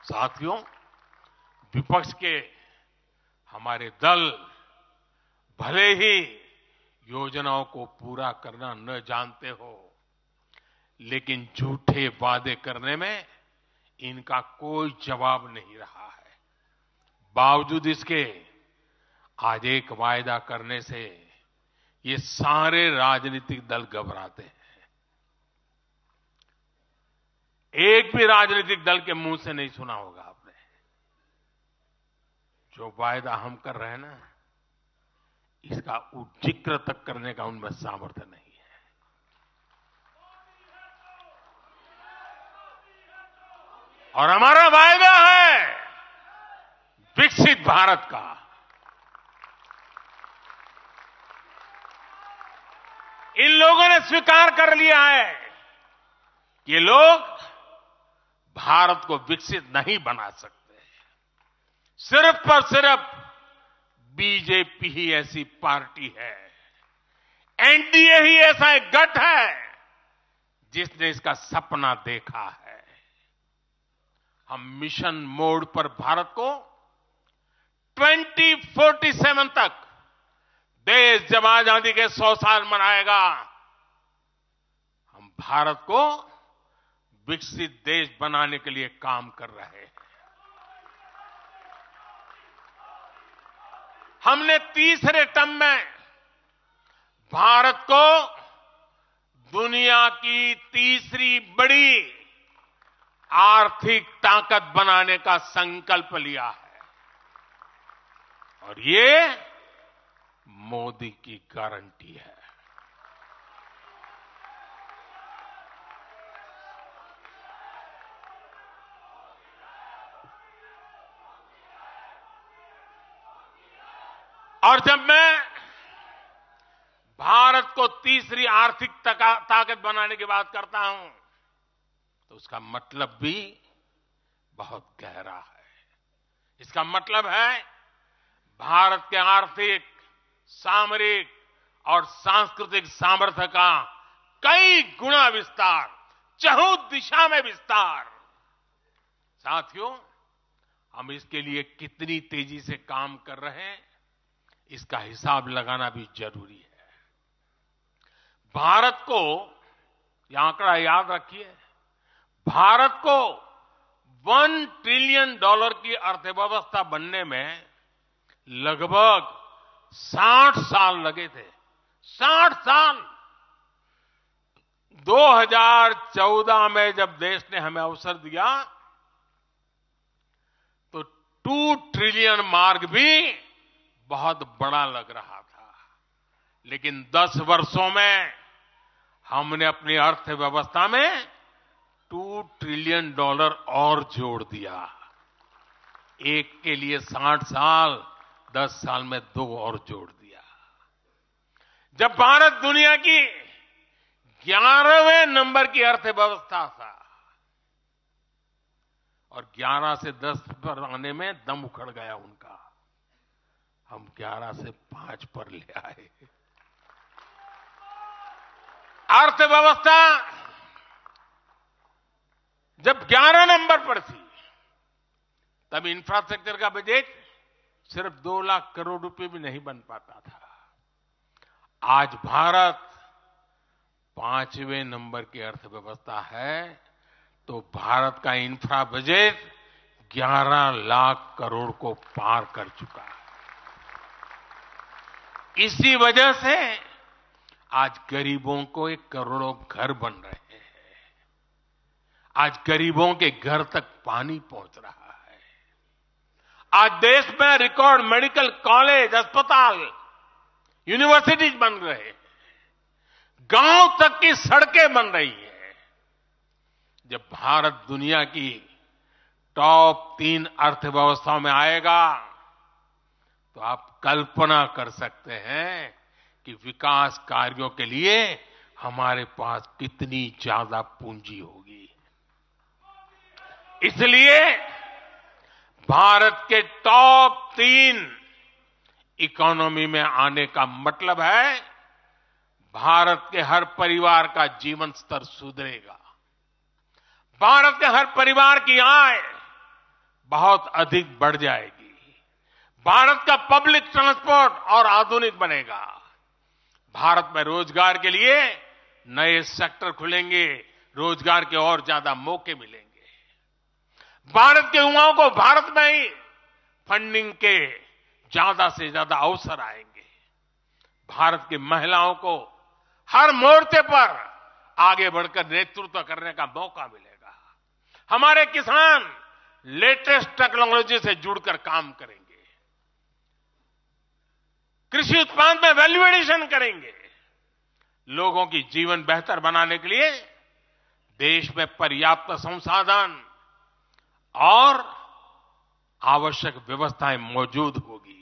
साथियों, विपक्ष के हमारे दल भले ही योजनाओं को पूरा करना न जानते हो, लेकिन झूठे वादे करने में इनका कोई जवाब नहीं रहा है। बावजूद इसके आज एक वायदा करने से ये सारे राजनीतिक दल घबराते हैं। एक भी राजनीतिक दल के मुंह से नहीं सुना होगा आपने। जो वायदा हम कर रहे हैं ना, इसका जिक्र तक करने का उनमें सामर्थ्य नहीं है। और हमारा वायदा है विकसित भारत का। इन लोगों ने स्वीकार कर लिया है कि ये लोग भारत को विकसित नहीं बना सकते। सिर्फ और सिर्फ बीजेपी ही ऐसी पार्टी है, एनडीए ही ऐसा एक गठ है जिसने इसका सपना देखा है। हम मिशन मोड पर भारत को 2047 तक देश जब आजादी के 100 साल मनाएगा, हम भारत को विकसित देश बनाने के लिए काम कर रहे हैं। हमने तीसरे टर्म में भारत को दुनिया की तीसरी बड़ी आर्थिक ताकत बनाने का संकल्प लिया है, और ये मोदी की गारंटी है। और जब मैं भारत को तीसरी आर्थिक ताकत बनाने की बात करता हूं, तो उसका मतलब भी बहुत गहरा है। इसका मतलब है भारत के आर्थिक, सामरिक और सांस्कृतिक सामर्थ्य का कई गुना विस्तार, चहुं दिशा में विस्तार। साथियों, हम इसके लिए कितनी तेजी से काम कर रहे हैं, इसका हिसाब लगाना भी जरूरी है। भारत को, यह आंकड़ा याद रखिए, भारत को $1 ट्रिलियन की अर्थव्यवस्था बनने में लगभग 60 साल लगे थे। 60 साल। 2014 में जब देश ने हमें अवसर दिया तो 2 ट्रिलियन मार्क भी बहुत बड़ा लग रहा था, लेकिन 10 वर्षों में हमने अपनी अर्थव्यवस्था में $2 ट्रिलियन और जोड़ दिया। एक के लिए 60 साल, 10 साल में 2 और जोड़ दिया। जब भारत दुनिया की 11वें नंबर की अर्थव्यवस्था था और 11 से 10 पर आने में दम उखड़ गया उनका, हम 11 से 5 पर ले आए। अर्थव्यवस्था जब 11 नंबर पर थी, तब इंफ्रास्ट्रक्चर का बजट सिर्फ 2 लाख करोड़ रुपए भी नहीं बन पाता था। आज भारत 5वें नंबर की अर्थव्यवस्था है, तो भारत का इंफ्रा बजट 11 लाख करोड़ को पार कर चुका है। इसी वजह से आज गरीबों को 1 करोड़ों घर बन रहे हैं। आज गरीबों के घर तक पानी पहुंच रहा है। आज देश में रिकॉर्ड मेडिकल कॉलेज, अस्पताल, यूनिवर्सिटीज बन रहे हैं। गांव तक की सड़कें बन रही हैं। जब भारत दुनिया की टॉप 3 अर्थव्यवस्थाओं में आएगा, तो आप कल्पना कर सकते हैं कि विकास कार्यों के लिए हमारे पास कितनी ज्यादा पूंजी होगी। इसलिए भारत के टॉप 3 इकोनॉमी में आने का मतलब है भारत के हर परिवार का जीवन स्तर सुधरेगा। भारत के हर परिवार की आय बहुत अधिक बढ़ जाएगी। भारत का पब्लिक ट्रांसपोर्ट और आधुनिक बनेगा। भारत में रोजगार के लिए नए सेक्टर खुलेंगे, रोजगार के और ज्यादा मौके मिलेंगे। भारत के युवाओं को भारत में ही फंडिंग के ज्यादा से ज्यादा अवसर आएंगे। भारत की महिलाओं को हर मोर्चे पर आगे बढ़कर नेतृत्व करने का मौका मिलेगा। हमारे किसान लेटेस्ट टेक्नोलॉजी से जुड़कर काम करेंगे, कृषि उत्पाद में वैल्यू एडिशन करेंगे। लोगों की जीवन बेहतर बनाने के लिए देश में पर्याप्त संसाधन और आवश्यक व्यवस्थाएं मौजूद होगी।